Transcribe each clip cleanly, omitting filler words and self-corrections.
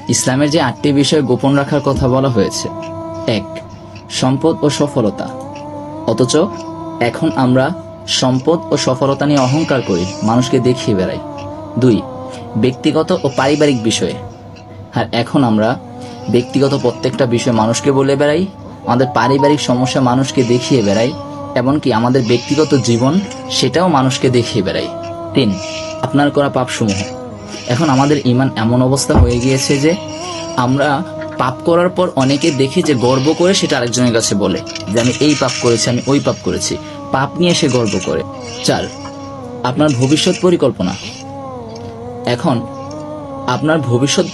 ইসলামের যে 8টি বিষয় গোপন রাখার কথা বলা হয়েছে। 1. সম্পদ ও সফলতা। অথচ এখন আমরা সম্পদ ও সফলতা নিয়ে অহংকার করি, মানুষকে দেখিয়ে বেড়াই। 2. ব্যক্তিগত ও পারিবারিক বিষয়ে। আর এখন আমরা ব্যক্তিগত প্রত্যেকটা বিষয় মানুষকে বলে বেড়াই, আমাদের পারিবারিক সমস্যা মানুষকে দেখিয়ে বেড়াই, এমনকি আমাদের ব্যক্তিগত জীবন সেটাও মানুষকে দেখিয়ে বেড়াই। 3. আপনার করা পাপসমূহ। এখন আমাদের ঈমান এমন অবস্থা হয়ে গিয়েছে যে আমরা পাপ করার পর অনেকে দেখি যে গর্ব করে সেটা আরেকজনের কাছে বলে যে আমি এই পাপ করেছি, আমি ওই পাপ করেছি, পাপ নিয়ে সে গর্ব করে। 4. আপনার ভবিষ্যৎ পরিকল্পনা। এখন আপনার ভবিষ্যৎ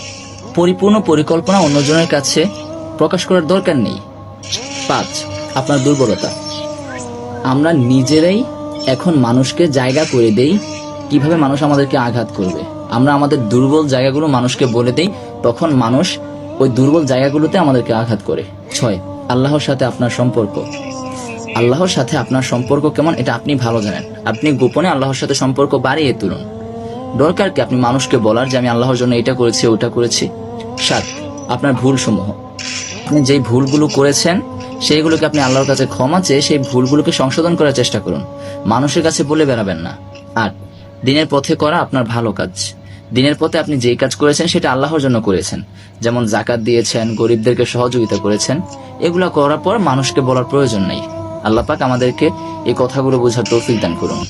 পরিপূর্ণ পরিকল্পনা অন্যজনের কাছে প্রকাশ করার দরকার নেই। 5. আপনার দুর্বলতা। আমরা নিজেরাই এখন মানুষকে জায়গা করে দেই কিভাবে মানুষ আমাদেরকে আঘাত করবে। আমরা আমাদের দুর্বল জায়গাগুলো মানুষকে বলে দেই, তখন মানুষ ওই দুর্বল জায়গাগুলোতে আমাদেরকে আঘাত করে। 6. আল্লাহর সাথে আপনার সম্পর্ক। আল্লাহর সাথে আপনার সম্পর্ক কেমন এটা আপনি ভালো জানেন। আপনি গোপনে আল্লাহর সাথে সম্পর্ক বাড়িয়ে তুলুন। দরকার কি আপনি মানুষকে বলার যে আমি আল্লাহর জন্য এটা করেছি ওটা করেছি। 7. আপনার ভুলসমূহ। আপনি যেই ভুলগুলো করেছেন সেইগুলোকে আপনি আল্লাহর কাছে ক্ষমা চেয়ে সেই ভুলগুলোকে সংশোধন করার চেষ্টা করুন, মানুষের কাছে বলে বেড়াবেন না। 8. দিনের পথে করা আপনার ভালো কাজ। দিনের পথে আপনি যেই কাজ করেছেন সেটা আল্লাহর জন্য করেছেন, যেমন যাকাত দিয়েছেন, গরিবদেরকে সহযোগিতা করেছেন, এগুলা করার পর মানুষকে বলার প্রয়োজন নেই। আল্লাহ পাক আমাদেরকে এই কথাগুলো বোঝার তৌফিক দান করুন।